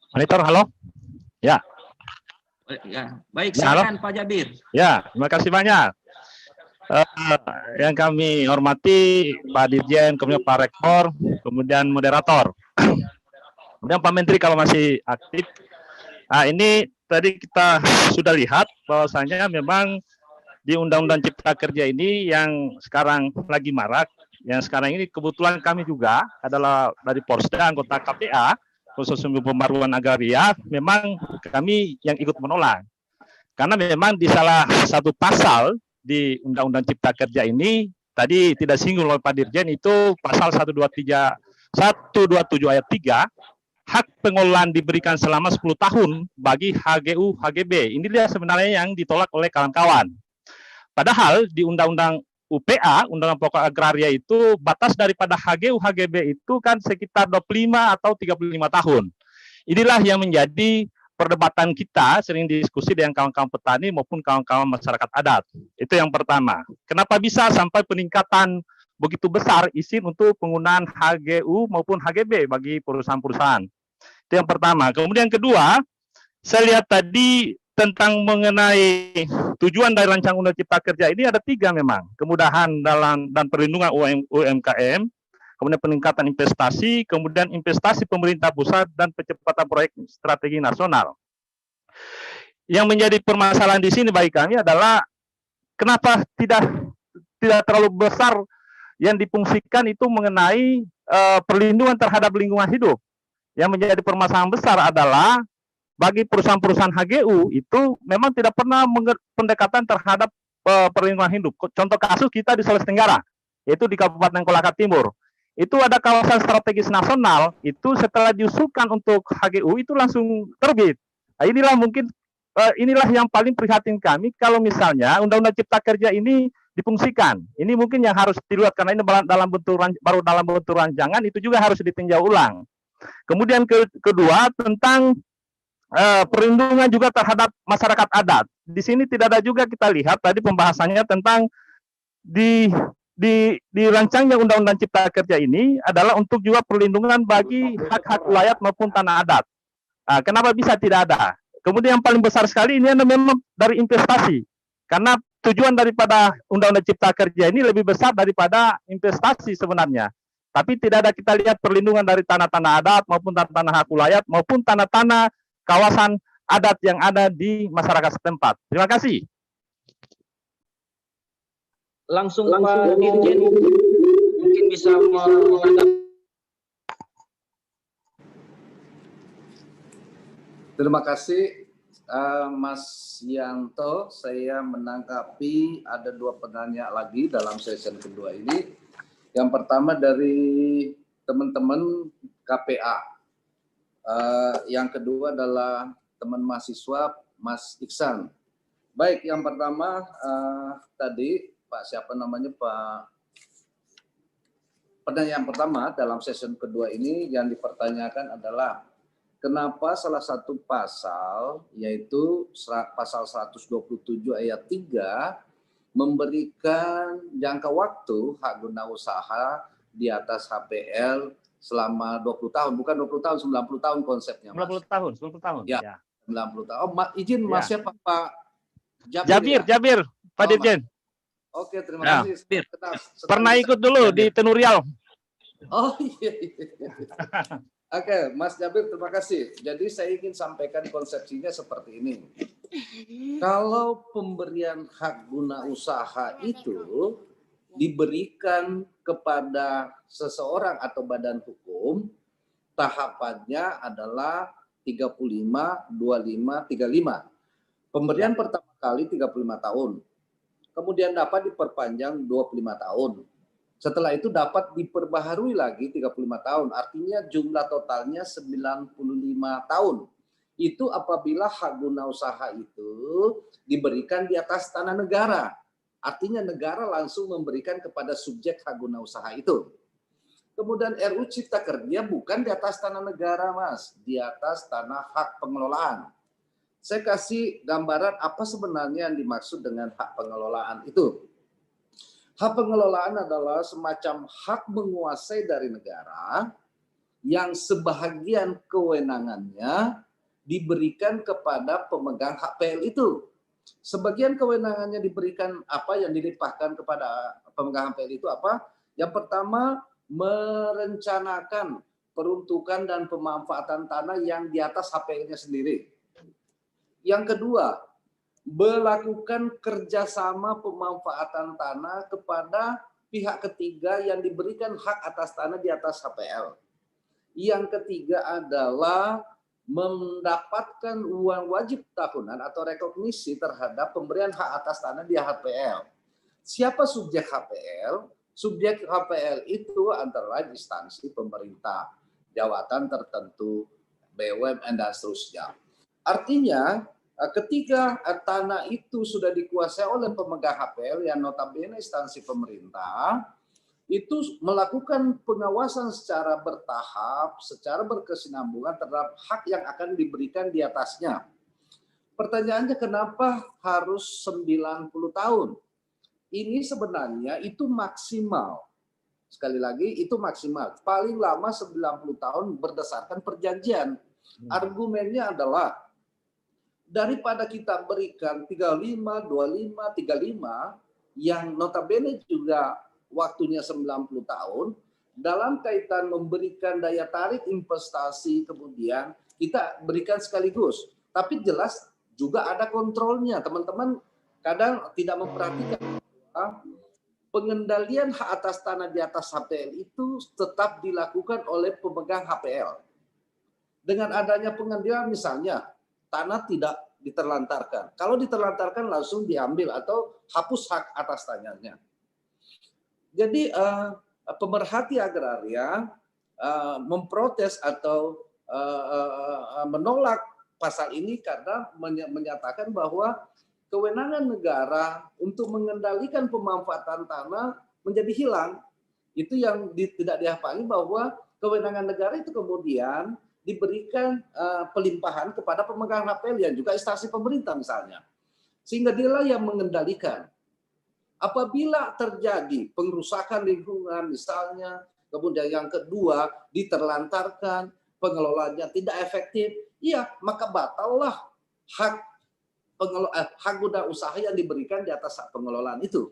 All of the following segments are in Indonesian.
Monitor, halo? Ya. Ya, baik, Ya, halo? silakan Pak Jabir. Ya, terima kasih banyak. Yang kami hormati Pak Dirjen, kemudian Pak Rektor, kemudian moderator, kemudian Pak Menteri kalau masih aktif. Nah, ini tadi kita sudah lihat bahwasanya memang di Undang-Undang Cipta Kerja ini yang sekarang lagi marak, yang sekarang ini kebetulan kami juga adalah dari Porsda, anggota KPA, khusus pembaruan agraria, memang kami yang ikut menolak. Karena memang di salah satu pasal di Undang-Undang Cipta Kerja ini, tadi tidak singgung oleh Pak Dirjen, itu pasal 127 ayat 3, hak pengelolaan diberikan selama 10 tahun bagi HGU HGB. Inilah sebenarnya yang ditolak oleh kawan-kawan. Padahal di Undang-Undang UPA, Undang-Undang Pokok Agraria itu batas daripada HGU HGB itu kan sekitar 25 atau 35 tahun. Inilah yang menjadi perdebatan kita, sering diskusi dengan kawan-kawan petani maupun kawan-kawan masyarakat adat. Itu yang pertama. Kenapa bisa sampai peningkatan begitu besar izin untuk penggunaan HGU maupun HGB bagi perusahaan-perusahaan? Itu yang pertama. Kemudian yang kedua, saya lihat tadi tentang mengenai tujuan dari rancangan Undang Cipta Kerja ini ada 3 memang. Kemudahan dan perlindungan UMKM, kemudian peningkatan investasi, kemudian investasi pemerintah pusat, dan percepatan proyek strategi nasional. Yang menjadi permasalahan di sini bagi kami adalah kenapa tidak terlalu besar yang difungsikan itu mengenai perlindungan terhadap lingkungan hidup. Yang menjadi permasalahan besar adalah bagi perusahaan-perusahaan HGU itu memang tidak pernah pendekatan terhadap perlindungan hidup. Contoh kasus kita di Sulawesi Tenggara, yaitu di Kabupaten Kolaka Timur. Itu ada kawasan strategis nasional, itu setelah diusulkan untuk HGU itu langsung terbit. Nah, inilah mungkin inilah yang paling prihatin kami kalau misalnya Undang-Undang Cipta Kerja ini difungsikan. Ini mungkin yang harus dilihat karena ini baru dalam bentuk rancangan, itu juga harus ditinjau ulang. Kemudian kedua tentang perlindungan juga terhadap masyarakat adat. Di sini tidak ada juga kita lihat tadi pembahasannya tentang di rancangnya Undang-Undang Cipta Kerja ini adalah untuk juga perlindungan bagi hak-hak rakyat maupun tanah adat. Nah, kenapa bisa tidak ada? Kemudian yang paling besar sekali ini memang dari investasi. Karena tujuan daripada Undang-Undang Cipta Kerja ini lebih besar daripada investasi sebenarnya. Tapi tidak ada kita lihat perlindungan dari tanah-tanah adat maupun tanah hak rakyat maupun tanah-tanah kawasan adat yang ada di masyarakat setempat. Terima kasih. Langsung Pak Dirjen mungkin bisa menanggapi. Terima kasih Mas Yanto. Saya menanggapi ada 2 pertanyaan lagi dalam sesi kedua ini. Yang pertama dari teman-teman KPA. Yang kedua adalah teman mahasiswa Mas Iksan. Baik, yang pertama tadi Pak siapa namanya Pak. Pertanyaan pertama dalam sesi kedua ini yang dipertanyakan adalah kenapa salah satu pasal yaitu pasal 127 ayat 3 memberikan jangka waktu hak guna usaha di atas HPL selama 20 tahun, bukan 20 tahun, 90 tahun konsepnya, Mas. 90 tahun, 90 tahun. Ya, 90 tahun. Oh, izin Mas ya. Siapa Pak Jabir, ya? Jabir, Pak Dirjen. Oke, terima kasih. Pernah ikut dulu Jabir di Tenurial. Oh iya. Oke, Mas Jabir, terima kasih. Jadi saya ingin sampaikan konsepsinya seperti ini. Kalau pemberian hak guna usaha itu diberikan kepada seseorang atau badan hukum, tahapannya adalah 35, 25, 35. Pemberian pertama kali 35 tahun. Kemudian dapat diperpanjang 25 tahun. Setelah itu dapat diperbaharui lagi 35 tahun. Artinya jumlah totalnya 95 tahun. Itu apabila hak guna usaha itu diberikan di atas tanah negara. Artinya negara langsung memberikan kepada subjek hak guna usaha itu. Kemudian RU Cipta Kerja bukan di atas tanah negara, Mas. Di atas tanah hak pengelolaan. Saya kasih gambaran apa sebenarnya yang dimaksud dengan hak pengelolaan itu. Hak pengelolaan adalah semacam hak menguasai dari negara yang sebahagian kewenangannya diberikan kepada pemegang hak PL itu. Sebagian kewenangannya diberikan apa yang dilimpahkan kepada pemegang hak PL itu apa? Yang pertama, merencanakan peruntukan dan pemanfaatan tanah yang di atas HPL-nya sendiri. Yang kedua, melakukan kerjasama pemanfaatan tanah kepada pihak ketiga yang diberikan hak atas tanah di atas HPL. Yang ketiga adalah mendapatkan uang wajib tahunan atau rekognisi terhadap pemberian hak atas tanah di HPL. Siapa subjek HPL? Subjek HPL itu antara lain instansi pemerintah, jabatan tertentu, BUMN dan seterusnya. Artinya ketika tanah itu sudah dikuasai oleh pemegang HPL yang notabene instansi pemerintah, itu melakukan pengawasan secara bertahap, secara berkesinambungan terhadap hak yang akan diberikan di atasnya. Pertanyaannya kenapa harus 90 tahun? Ini sebenarnya itu maksimal. Sekali lagi itu maksimal. Paling lama 90 tahun berdasarkan perjanjian. Argumennya adalah daripada kita berikan 35, 25, 35 yang notabene juga waktunya 90 tahun dalam kaitan memberikan daya tarik investasi, kemudian kita berikan sekaligus. Tapi jelas juga ada kontrolnya. Teman-teman kadang tidak memperhatikan pengendalian hak atas tanah di atas HPL itu tetap dilakukan oleh pemegang HPL. Dengan adanya pengendalian misalnya tanah tidak diterlantarkan. Kalau diterlantarkan langsung diambil atau hapus hak atas tanahnya. Jadi pemerhati agraria memprotes atau menolak pasal ini karena menyatakan bahwa kewenangan negara untuk mengendalikan pemanfaatan tanah menjadi hilang. Itu yang tidak dipahami bahwa kewenangan negara itu kemudian diberikan pelimpahan kepada pemegang HPL yang juga instansi pemerintah misalnya. Sehingga dialah yang mengendalikan. Apabila terjadi pengrusakan lingkungan misalnya, kemudian yang kedua diterlantarkan, pengelolaannya tidak efektif, ya maka batallah hak guna usaha yang diberikan di atas hak pengelolaan itu.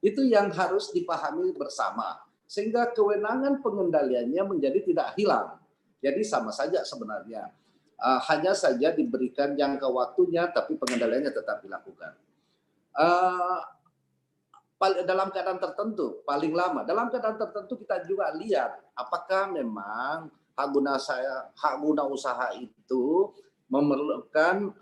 Itu yang harus dipahami bersama. Sehingga kewenangan pengendaliannya menjadi tidak hilang. Jadi sama saja sebenarnya. Hanya saja diberikan jangka waktunya, tapi pengendaliannya tetap dilakukan. Dalam keadaan tertentu, paling lama. Dalam keadaan tertentu kita juga lihat apakah memang hak guna usaha itu memerlukan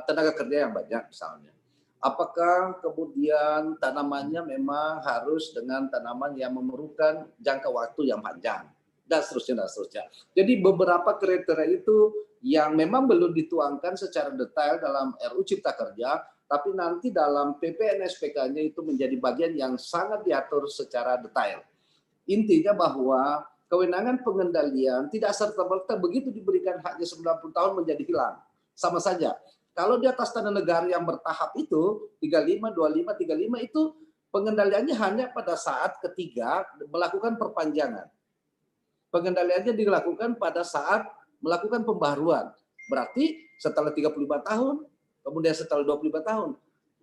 tenaga kerja yang banyak misalnya. Apakah kemudian tanamannya memang harus dengan tanaman yang memerlukan jangka waktu yang panjang dan seterusnya dan seterusnya. Jadi beberapa kriteria itu yang memang belum dituangkan secara detail dalam RUU Cipta Kerja, tapi nanti dalam PPNSPK-nya itu menjadi bagian yang sangat diatur secara detail. Intinya bahwa kewenangan pengendalian tidak serta-merta begitu diberikan haknya 90 tahun menjadi hilang. Sama saja. Kalau di atas tanah negara yang bertahap itu, 35, 25, 35 itu pengendaliannya hanya pada saat ketiga melakukan perpanjangan. Pengendaliannya dilakukan pada saat melakukan pembaharuan. Berarti setelah 35 tahun, kemudian setelah 25 tahun.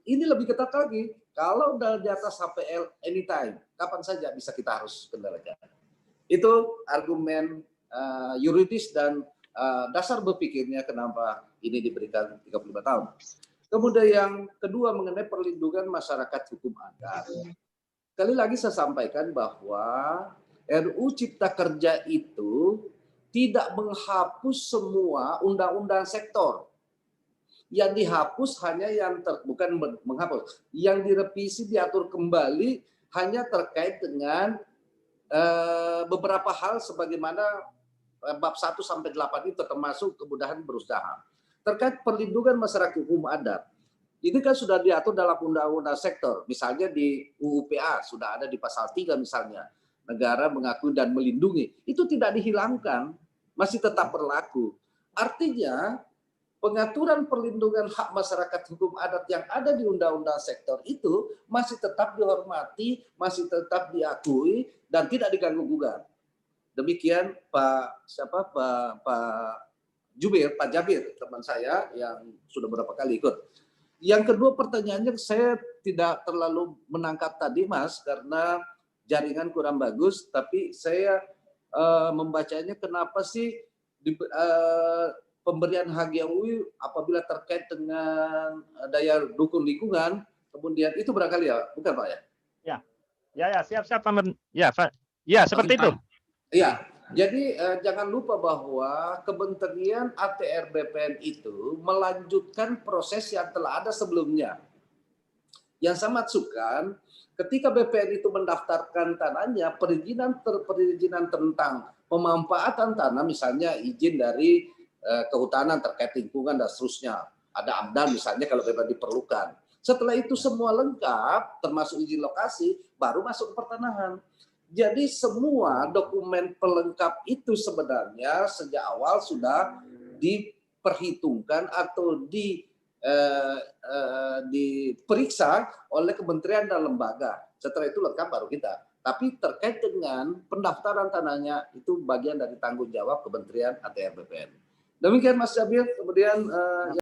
Ini lebih ketat lagi. Kalau di atas HPL anytime, kapan saja bisa kita harus kendalikan. Itu argumen yuridis dan dasar berpikirnya kenapa ini diberikan 35 tahun. Kemudian yang kedua mengenai perlindungan masyarakat hukum adat. Sekali lagi saya sampaikan bahwa RUU Cipta Kerja itu tidak menghapus semua undang-undang sektor. Yang dihapus hanya yang bukan menghapus, yang direvisi diatur kembali hanya terkait dengan beberapa hal sebagaimana bab 1 sampai 8 itu termasuk kemudahan berusaha. Terkait perlindungan masyarakat hukum adat. Ini kan sudah diatur dalam undang-undang sektor. Misalnya di UUPA sudah ada di pasal 3 misalnya. Negara mengakui dan melindungi. Itu tidak dihilangkan, masih tetap berlaku. Artinya pengaturan perlindungan hak masyarakat hukum adat yang ada di undang-undang sektor itu masih tetap dihormati, masih tetap diakui, dan tidak diganggu-gugat. Demikian Pak Pak Jabir, teman saya yang sudah beberapa kali ikut. Yang kedua pertanyaannya saya tidak terlalu menangkap tadi Mas, karena jaringan kurang bagus, tapi saya membacanya kenapa sih pemberian HGUI apabila terkait dengan daya dukung lingkungan, kemudian itu barangkali ya, bukan Pak ya? Ya, siap, Pak. Ya, seperti itu. Iya, jadi jangan lupa bahwa Kementerian ATR BPN itu melanjutkan proses yang telah ada sebelumnya. Yang saya maksudkan, ketika BPN itu mendaftarkan tanahnya, perizinan tentang pemanfaatan tanah, misalnya izin dari kehutanan terkait lingkungan dan seterusnya, ada AMDAL misalnya kalau memang diperlukan. Setelah itu semua lengkap, termasuk izin lokasi, baru masuk ke pertanahan. Jadi semua dokumen pelengkap itu sebenarnya sejak awal sudah diperhitungkan atau diperiksa oleh kementerian dan lembaga. Setelah itu lengkap baru kita. Tapi terkait dengan pendaftaran tanahnya itu bagian dari tanggung jawab Kementerian ATR BPN. Demikian Mas Jabir. Kemudian